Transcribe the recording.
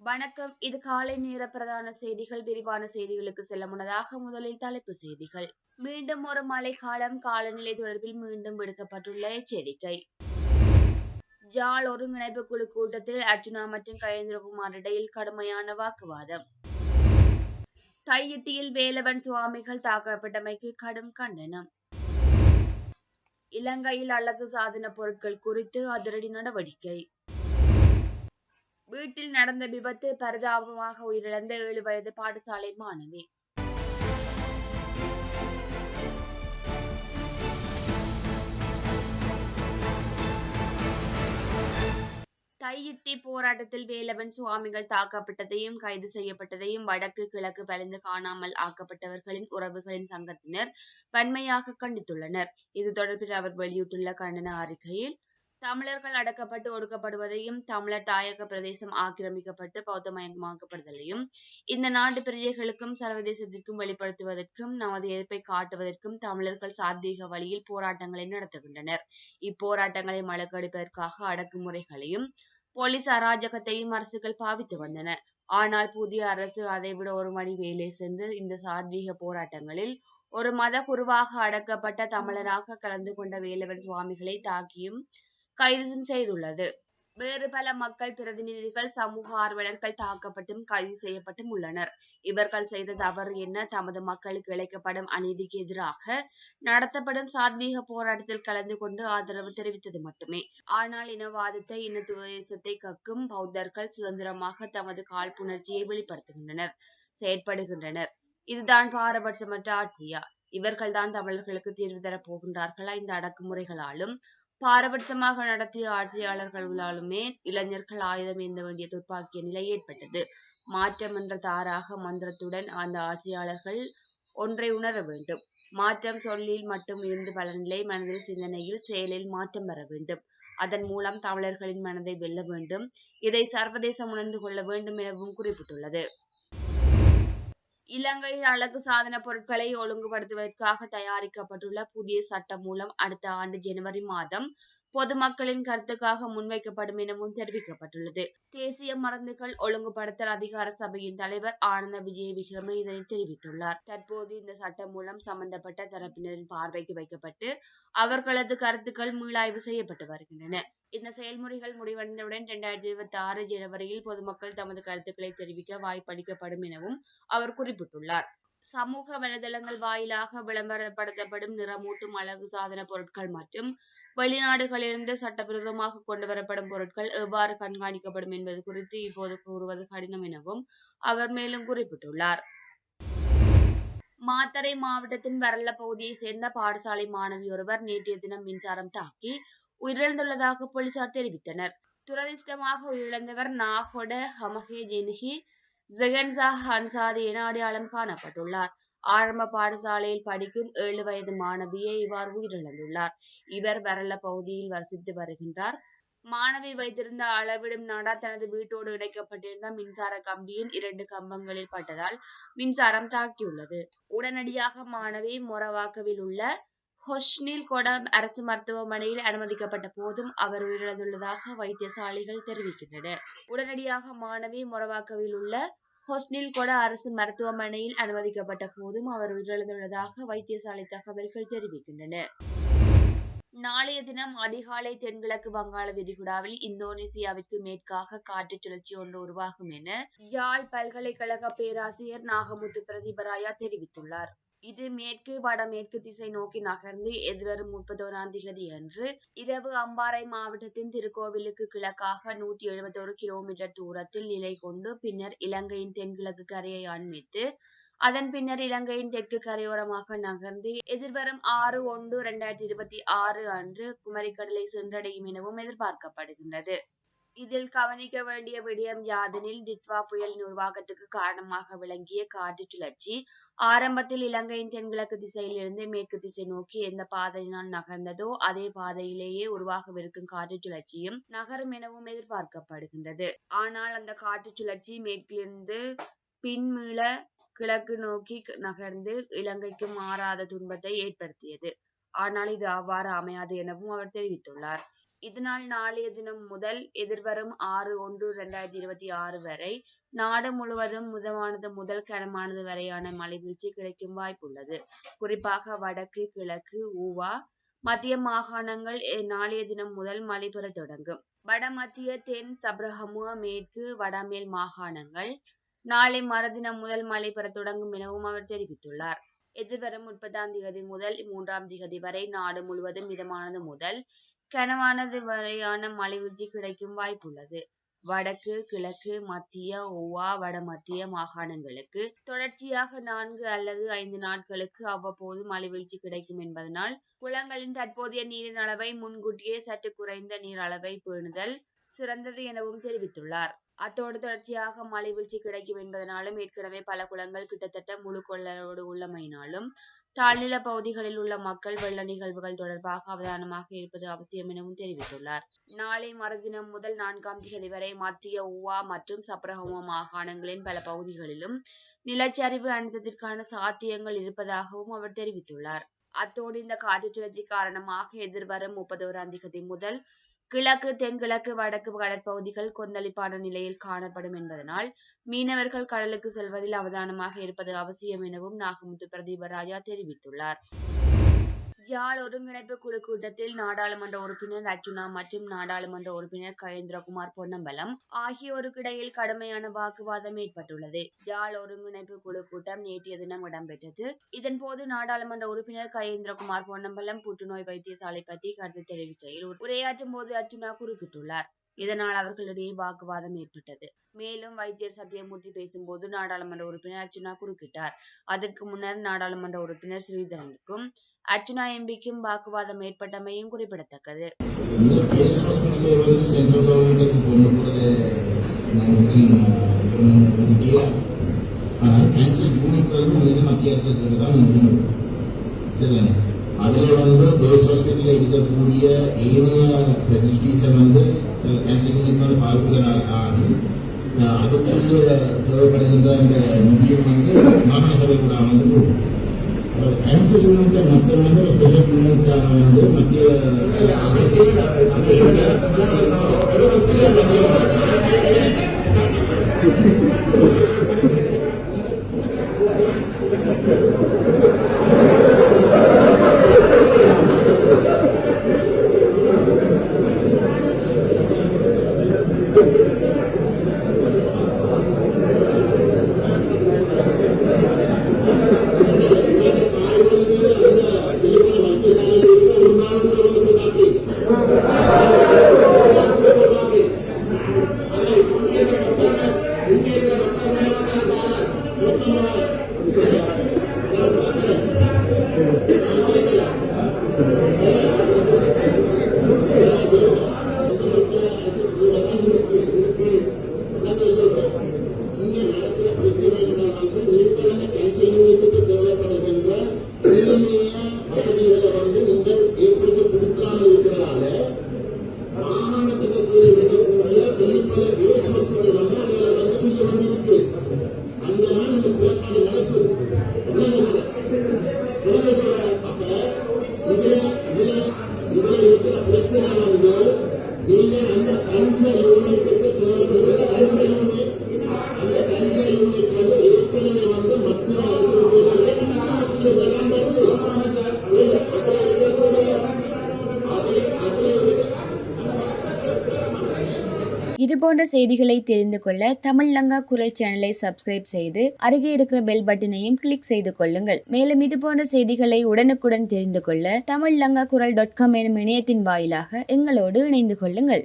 வணக்கம். இது காலை நேர பிரதான செய்திகள். விரிவான செய்திகளுக்கு செல்ல முன்னதாக முதலில் தலைப்பு செய்திகள். மீண்டும் ஒரு மழைக்காலம், காலநிலை தொடர்பில் மீண்டும் விடுக்கப்பட்டுள்ள எச்சரிக்கை. ஜாழ் ஒருங்கிணைப்பு குழு கூட்டத்தில் அர்ஜுனா மற்றும் கயேந்திரகுமார் இடையில் கடுமையான வாக்குவாதம். தையிட்டியில் வேலவன் சுவாமிகள் தாக்கப்பட்டமைக்கு கடும் கண்டனம். இலங்கையில் அழகு சாதன பொருட்கள் குறித்து அதிரடி நடவடிக்கை. வீட்டில் நடந்த விபத்து, பரிதாபமாக உயிரிழந்த 7 வயது பாடசாலை மாணவி. தையிட்டி போராட்டத்தில் வேலவன் சுவாமிகள் தாக்கப்பட்டதையும் கைது செய்யப்பட்டதையும் வடக்கு கிழக்கு வலிந்து காணாமல் ஆக்கப்பட்டவர்களின் உறவுகளின் சங்கத்தினர் வன்மையாக கண்டித்துள்ளனர். இது தொடர்பில் அவர் வெளியிட்டுள்ள கண்டன அறிக்கையில், தமிழர்கள் அடக்கப்பட்டு ஒடுக்கப்படுவதையும் தமிழர் தாயக பிரதேசம் ஆக்கிரமிக்கப்பட்டு பௌத்தமயமாக்கப்படுதலையும் இந்த நாட்டு பிரஜைகளுக்கும் சர்வதேசத்திற்கும் வெளிப்படுத்துவதற்கும் நமது எதிர்ப்பை காட்டுவதற்கும் தமிழர்கள் சாத்வீக வழியில் போராட்டங்களை நடத்துகின்றனர். இப்போராட்டங்களை மலக்கடிப்பதற்காக அடக்குமுறைகளையும் போலீஸ் அராஜகத்தையும் அரசுகள் பாவித்து வந்தன. ஆனால் புதிய அரசு அதைவிட ஒரு மணி வேலை சென்று இந்த சாத்வீக போராட்டங்களில் ஒரு மத குருவாக அடக்கப்பட்ட தமிழராக கலந்து கொண்ட வேலவன் சுவாமிகளை தாக்கியும் கைது செய்துள்ளது. வேறு பல மக்கள் பிரதிநிதிகள், சமூக ஆர்வலர்கள் தாக்கப்பட்டும் கைது செய்யப்பட்டும் உள்ளனர். இவர்கள் செய்த தவறு என்ன? தமது மக்களுக்கு இழைக்கப்படும் அநீதிக்கு எதிராக நடத்தப்படும் சாத்வீக போராட்டத்தில் கலந்து கொண்டு ஆதரவு தெரிவித்தது மட்டுமே. ஆனால் இனவாதத்தை, இனத்துவேசத்தை கக்கும் பௌத்தர்கள் சுதந்திரமாக தமது காழ்ப்புணர்ச்சியை வெளிப்படுத்துகின்றனர், செயற்படுகின்றனர். இதுதான் பாரபட்சமற்ற ஆட்சியா? இவர்கள்தான் தமிழர்களுக்கு தீர்வு தரப் போகின்றார்களா? இந்த அடக்குமுறைகளாலும் பாரபட்சமாக நடத்திய ஆட்சியாளர்களாலுமே இளைஞர்கள் ஆயுதம் ஏந்த வேண்டிய துப்பாக்கிய நிலை ஏற்பட்டது. மாற்றம் என்ற தாராக மந்திரத்துடன் அந்த ஆட்சியாளர்கள் ஒன்றை உணர வேண்டும். மாற்றம் சொல்லில் மட்டும் இருந்து பலனில்லை, மனதில், சிந்தனையில், செயலில் மாற்றம் வர வேண்டும். அதன் மூலம் தமிழர்களின் மனதை வெல்ல வேண்டும். இதை சர்வதேசம் உணர்ந்து கொள்ள வேண்டும் எனவும் குறிப்பிட்டுள்ளது. இலங்கையில் அழகு சாதன பொருட்களை ஒழுங்குபடுத்துவதற்காக தயாரிக்கப்பட்டுள்ள புதிய சட்டம் மூலம் அடுத்த ஆண்டு ஜனவரி மாதம் பொதுமக்களின் கருத்துக்காக முன்வைக்கப்படும் எனவும் தெரிவிக்கப்பட்டுள்ளது. தேசிய மருந்துகள் ஒழுங்குபடுத்தல் அதிகார சபையின் தலைவர் ஆனந்த விஜய விக்ரம இதனை தெரிவித்துள்ளார். தற்போது இந்த சட்டம் மூலம் சம்பந்தப்பட்ட தரப்பினரின் பார்வைக்கு வைக்கப்பட்டு அவர்களது கருத்துக்கள் மீளாய்வு செய்யப்பட்டு வருகின்றன. இந்த செயல்முறைகள் முடிவடைந்தவுடன் 2026 ஜனவரியில் பொதுமக்கள் தமது கருத்துக்களை தெரிவிக்க வாய்ப்பளிக்கப்படும் எனவும் அவர் குறிப்பிட்டுள்ளார். சமூக வலைதளங்கள் வாயிலாக விளம்பரப்படுத்தப்படும் நிறமூட்டும் அழகு சாதன பொருட்கள் மற்றும் வெளிநாடுகளிலிருந்து சட்டவிரோதமாக கொண்டுவரப்படும் பொருட்கள் எவ்வாறு கண்காணிக்கப்படும் என்பது குறித்து இப்போது கூறுவது கடினம் எனவும் அவர் மேலும் குறிப்பிட்டுள்ளார். மாத்தறை மாவட்டத்தின் வரல்ல பகுதியைச் சேர்ந்த பாடசாலை மாணவி ஒருவர் நேற்றைய தினம் மின்சாரம் தாக்கி உயிரிழந்துள்ளதாக போலீசார் தெரிவித்தனர். துரதிர்ஷ்டமாக உயிரிழந்தவர் நாகொட ஹமகே ஜெனிஹி ஜெகன்சா ஹன்சாதி என அடையாளம் காணப்பட்டுள்ளார். ஆரம்ப பாடசாலையில் படிக்கும் 7 வயது மாணவியே இவ்வாறு உயிரிழந்துள்ளார். இவர் வரல்ல பகுதியில் வசித்து வருகின்றார். மாணவி வைத்திருந்த அளவிடும் நாடா தனது வீட்டோடு இணைக்கப்பட்டிருந்த மின்சார கம்பியின் 2 கம்பங்களில் பட்டதால் மின்சாரம் தாக்கியுள்ளது. உடனடியாக மாணவி மொரவாக்கவில் உள்ள ஹொஸ்னில் கொட அரசு மருத்துவமனையில் அனுமதிக்கப்பட்ட போதும் அவர் உயிரிழந்துள்ளதாக வைத்தியசாலைகள் தெரிவிக்கின்றன. உடனடியாக மாணவி மொரவாக்கவில் உள்ள ஹொஸ்னில் கொட அரசு மருத்துவமனையில் அனுமதிக்கப்பட்ட போதும் அவர் உயிரிழந்துள்ளதாக வைத்தியசாலை தகவல்கள் தெரிவிக்கின்றன. நாளைய தினம் அதிகாலை தென்கிழக்கு வங்காள விரிகுடாவில் இந்தோனேசியாவிற்கு மேற்காக காற்று சுழற்சி ஒன்று உருவாகும் என யாழ் பல்கலைக்கழக பேராசிரியர் நாகமுத்து பிரதீபராயா தெரிவித்துள்ளார். இது மேற்கு வடமேற்கு திசை நோக்கி நகர்ந்து எதிர்வரும் 31ஆம் திகதி அன்று இரவு அம்பாறை மாவட்டத்தின் திருக்கோவிலுக்கு கிழக்காக 171 கிலோமீட்டர் தூரத்தில் நிலை கொண்டு பின்னர் இலங்கையின் தென்கிழக்கு கரையை அண்மித்து அதன் பின்னர் இலங்கையின் தெற்கு கரையோரமாக நகர்ந்து எதிர்வரும் 6/1/2026 அன்று குமரிக்கடலை சென்றடையும் எனவும் எதிர்பார்க்கப்படுகின்றது. இதில் கவனிக்க வேண்டிய விடயம் யாதெனில், டித்வா புயலின் உருவாக்கத்துக்கு காரணமாக விளங்கிய காற்று சுழற்சி ஆரம்பத்தில் இலங்கையின் தென்கிழக்கு திசையில் இருந்து மேற்கு திசை நோக்கி எந்த பாதையினால் நகர்ந்ததோ அதே பாதையிலேயே உருவாகவிருக்கும் காற்று சுழற்சியும் நகரும் எனவும் எதிர்பார்க்கப்படுகின்றது. ஆனால் அந்த காற்று சுழற்சி மேற்கிலிருந்து பின்மீள கிழக்கு நோக்கி நகர்ந்து இலங்கைக்கு மாறாத துன்பத்தை ஏற்படுத்தியது. ஆனால் இது அவ்வாறு அமையாது எனவும் அவர் தெரிவித்துள்ளார். இதனால் நாளைய தினம் முதல் எதிர்வரும் 6/1/2026 வரை நாடு முழுவதும் மிதமானது முதல் கனமானது வரையான மழை வீழ்ச்சி கிடைக்கும் வாய்ப்புள்ளது. குறிப்பாக வடக்கு, கிழக்கு, ஊவா, மத்திய மாகாணங்கள் நாளைய தினம் முதல் மழை பெற தொடங்கும். வடமத்திய, தென், சப்ரஹமுவ, மேற்கு, வடமேல் மாகாணங்கள் நாளை மறுதினம் முதல் மழை பெற தொடங்கும் எனவும் அவர் தெரிவித்துள்ளார். எதிர்வரும் 30ஆம் திகதி முதல் 3ஆம் திகதி வரை நாடு முழுவதும் மிதமானது முதல் கனமானது வரையான மழை வீழ்ச்சி கிடைக்கும் வாய்ப்புள்ளது. வடக்கு, கிழக்கு, மத்திய, ஊவா, வடமத்திய மாகாணங்களுக்கு தொடர்ச்சியாக 4 அல்லது 5 நாட்களுக்கு அவ்வப்போது மழை வீழ்ச்சி கிடைக்கும் என்பதனால் குளங்களின் தற்போதைய நீரின் அளவை முன்கூட்டியே சற்று குறைந்த நீர் அளவை பேணுதல் சிறந்தது எனவும் தெரிவித்துள்ளார். அத்தோடு தொடர்ச்சியாக மழை வீழ்ச்சி கிடைக்கும் என்பதனாலும் ஏற்கனவே பல குளங்கள் கிட்டத்தட்ட முழு கொள்ளளவோடு உள்ளமையினாலும் தாழ்நில பகுதிகளில் உள்ள மக்கள் வெள்ள நிகழ்வுகள் தொடர்பாக அவதானமாக இருப்பது அவசியம் எனவும் தெரிவித்துள்ளார். நாளை மறுதினம் முதல் 4ஆம் திகதி வரை மத்திய, ஊவா மற்றும் சப்ரஹமுவ மாகாணங்களின் பல பகுதிகளிலும் நிலச்சரிவு அனர்த்தத்திற்கான சாத்தியங்கள் இருப்பதாகவும் அவர் தெரிவித்துள்ளார். அத்தோடு இந்த காற்று சுழற்சி காரணமாக எதிர்வரும் 31ஆம் திகதி முதல் கிழக்கு, தென்கிழக்கு, வடக்கு கடற்பகுதிகள் கொந்தளிப்பான நிலையில் காணப்படும் என்பதனால் மீனவர்கள் கடலுக்கு செல்வதில் அவதானமாக இருப்பது அவசியம் எனவும் நாகமுத்து பிரதீபராஜா தெரிவித்துள்ளார். யாழ் ஒருங்கிணைப்பு குழு கூட்டத்தில் நாடாளுமன்ற உறுப்பினர் அர்ச்சுனா மற்றும் நாடாளுமன்ற உறுப்பினர் கயேந்திரகுமார் பொன்னம்பலம் ஆகியோருக்கிடையில் கடுமையான வாக்குவாதம் ஏற்பட்டுள்ளது. யாழ் ஒருங்கிணைப்பு குழு கூட்டம் நேற்றைய தினம் இடம்பெற்றது. இதன்போது நாடாளுமன்ற உறுப்பினர் கயேந்திரகுமார் பொன்னம்பலம் புற்றுநோய் வைத்தியசாலை பற்றி கருத்து தெரிவிக்கையில் உரையாற்றும் போது அர்ச்சுனா குறுக்கிட்டுள்ளார். இதனால் அவர்களிடையே வாக்குவாதம் ஏற்பட்டது. மேலும் வைத்தியர் சத்தியமூர்த்தி பேசும்போது நாடாளுமன்ற உறுப்பினர் அர்ச்சுனா குறுக்கிட்டார். அதற்கு முன்னர் நாடாளுமன்ற உறுப்பினர் ஸ்ரீதரனுக்கும் அர்ச்சுனா எம்பிக்கும் வாக்குவாதம் ஏற்பட்டமையும் குறிப்பிடத்தக்கது. அதுல பேஸ் ஹாஸ்பிட்டல்ல இருக்கக்கூடிய ஏனைய ஃபெசிலிட்டிஸை கேன்சர் யூனிட் பார்க்கிறதாலும் அதுக்குரிய தேவைப்படுகின்ற அந்த நிதியம் மாகாண சபை கூட கொடுக்கும். கேன்சர் யூனிட்ல மற்ற ஸ்பெஷல் யூனிட்டான மத்திய இதுபோன்ற செய்திகளை தெரிந்து கொள்ள தமிழ் லங்கா குரல் சேனலை சப்ஸ்கிரைப் செய்து அருகே இருக்கிற பெல் பட்டனையும் கிளிக் செய்து கொள்ளுங்கள். மேலும் இதுபோன்ற செய்திகளை உடனுக்குடன் தெரிந்து கொள்ள தமிழ்லங்காகுரல்.com எனும் இணையத்தின் வாயிலாக எங்களோடு இணைந்து கொள்ளுங்கள்.